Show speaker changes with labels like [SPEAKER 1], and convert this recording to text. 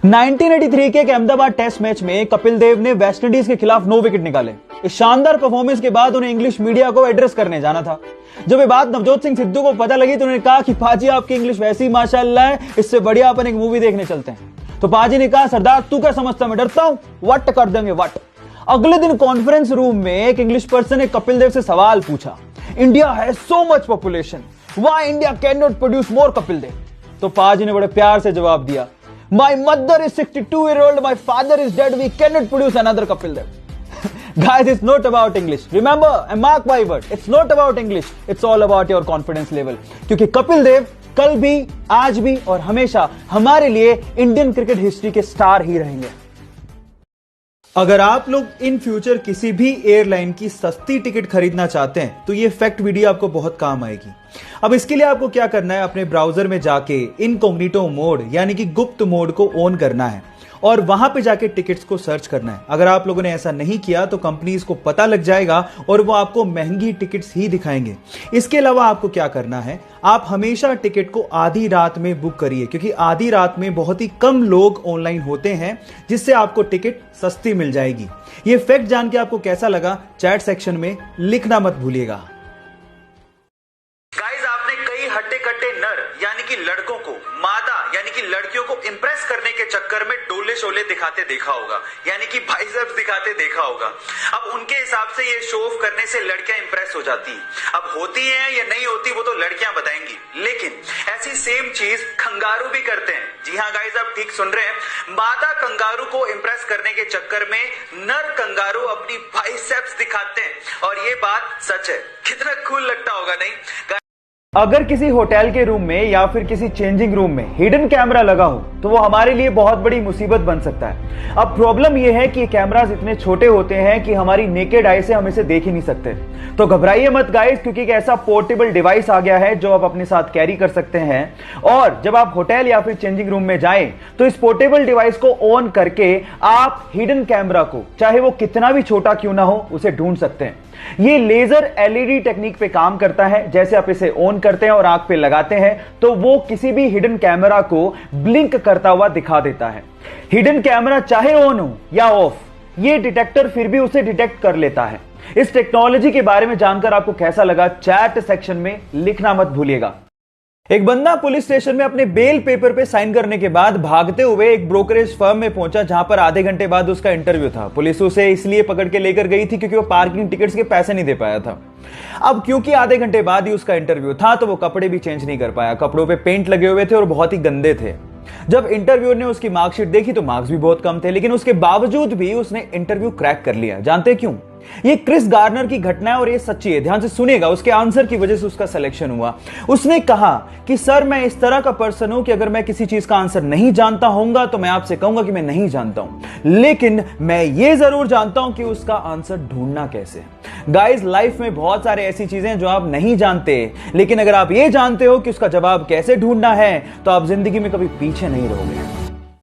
[SPEAKER 1] 1983 के एक Ahmedabad test match में कपिल देव ने वेस्टइंडीज के खिलाफ 9 विकेट निकाले। इस शानदार परफॉर्मेंस के बाद उन्हें इंग्लिश मीडिया को एड्रेस करने जाना था। जब ये बात नवजोत सिंह सिद्धू को पता लगी तो उन्होंने कहा कि पाजी आपकी इंग्लिश वैसी माशाल्लाह है, इससे बढ़िया अपन एक मूवी देखने चलते हैं। तो पाजी ने कहा सरदार तू क्या समझता मैं डरता हूं, वट कर देंगे वट। अगले दिन कॉन्फ्रेंस रूम में एक इंग्लिश पर्सन ने कपिल देव से सवाल पूछा, India has so much population, why India can not produce more Kapil Dev. तो पाजी ने बड़े प्यार से जवाब दिया, My mother is 62-year-old, my father is dead, we cannot produce another Kapil Dev. Guys, it's not about English. Remember, and mark my word, it's not about English. It's all about your confidence level. क्योंकि कपिल देव कल भी, आज भी और हमेशा हमारे लिए Indian cricket history के स्टार ही रहेंगे। अगर आप लोग इन फ्यूचर किसी भी एयरलाइन की सस्ती टिकट खरीदना चाहते हैं तो ये फैक्ट वीडियो आपको बहुत काम आएगी। अब इसके लिए आपको क्या करना है, अपने ब्राउजर में जाके इनकॉग्निटो मोड यानी कि गुप्त मोड को ऑन करना है और वहां पे जाके टिकट्स को सर्च करना है। अगर आप लोगों ने ऐसा नहीं किया तो कंपनीज को पता लग जाएगा और वो आपको महंगी टिकट्स ही दिखाएंगे। इसके अलावा आपको क्या करना है, आप हमेशा टिकट को आधी रात में बुक करिए, क्योंकि आधी रात में बहुत ही कम लोग ऑनलाइन होते हैं, जिससे आपको टिकट सस्ती मिल जाएगी। ये फैक्ट जान के आपको कैसा लगा चैट सेक्शन में लिखना मत भूलिएगा।
[SPEAKER 2] हट्टे कट्टे नर यानी कि लड़कों को मादा यानी कि लड़कियों को इंप्रेस करने के चक्कर में डोले शोले दिखाते देखा होगा, यानी कि बाइसेप्स दिखाते देखा होगा। अब उनके हिसाब से ये शो ऑफ करने से लड़कियां इंप्रेस हो जाती हैं। अब होती हैं या नहीं होती वो तो लड़कियां बताएंगी, लेकिन ऐसी सेम चीज कंगारू भी करते हैं। जी हाँ गाइस, आप ठीक सुन रहे हैं, मादा कंगारू को इंप्रेस करने के चक्कर में नर कंगारू अपनी बाइसेप्स दिखाते हैं और ये बात सच है। कितना कूल लगता होगा नहीं?
[SPEAKER 1] अगर किसी होटल के रूम में या फिर किसी चेंजिंग रूम में हिडन कैमरा लगा हो तो वो हमारे लिए बहुत बड़ी मुसीबत बन सकता है। अब प्रॉब्लम यह है कि कैमरास इतने छोटे होते हैं कि हमारी नेकेड आई से हम इसे देख ही नहीं सकते। तो घबराइए मत गाइस, क्योंकि एक ऐसा पोर्टेबल डिवाइस आ गया है जो आप अपने साथ कैरी कर सकते हैं। और जब आप होटल या फिर चेंजिंग रूम में जाएं तो इस पोर्टेबल डिवाइस को ऑन करके आप हिडन कैमरा को, चाहे वो कितना भी छोटा क्यों ना हो, उसे ढूंढ सकते हैं। ये लेजर एलईडी टेक्निक पे काम करता है। जैसे आप इसे ऑन करते हैं और आंख पे लगाते हैं तो वो किसी भी हिडन कैमरा को ब्लिंक करता हुआ दिखा देता है। हिडन कैमरा चाहे ऑन हो या ऑफ, ये डिटेक्टर फिर भी उसे डिटेक्ट कर लेता है। इस टेक्नोलॉजी के बारे में जानकर आपको कैसा लगा चैट सेक्शन में लिखना मत भूलिएगा। एक बंदा पुलिस स्टेशन में अपने बेल पेपर पे साइन करने के बाद भागते हुए एक ब्रोकरेज फर्म में पहुंचा, जहां पर आधे घंटे बाद उसका इंटरव्यू था। पुलिस उसे इसलिए पकड़ के लेकर गई थी क्योंकि वो पार्किंग टिकट्स के पैसे नहीं दे पाया था। अब क्योंकि आधे घंटे बाद ही उसका इंटरव्यू था तो वो कपड़े भी चेंज नहीं कर पाया। कपड़ों पे पेंट लगे हुए थे और बहुत ही गंदे थे। जब इंटरव्यूअर ने उसकी मार्कशीट देखी तो मार्क्स भी बहुत कम थे, लेकिन उसके बावजूद भी उसने इंटरव्यू क्रैक कर लिया। जानते क्यों? ये क्रिस गार्नर की घटना है और ये सच्ची है। ध्यान से सुनिएगा, उसके आंसर की वजह से उसका सिलेक्शन हुआ। उसने कहा कि सर मैं इस तरह का पर्सन हूं कि अगर मैं किसी चीज का आंसर नहीं जानता होऊंगा तो मैं आपसे कहूंगा कि मैं नहीं जानता हूं, लेकिन मैं ये जरूर जानता हूं कि उसका आंसर ढूंढना कैसे। गाइस, लाइफ में बहुत सारे ऐसी चीजें हैं जो आप नहीं जानते, लेकिन अगर आप ये जानते हो कि उसका जवाब कैसे ढूंढना है तो आप जिंदगी में कभी पीछे नहीं रहोगे।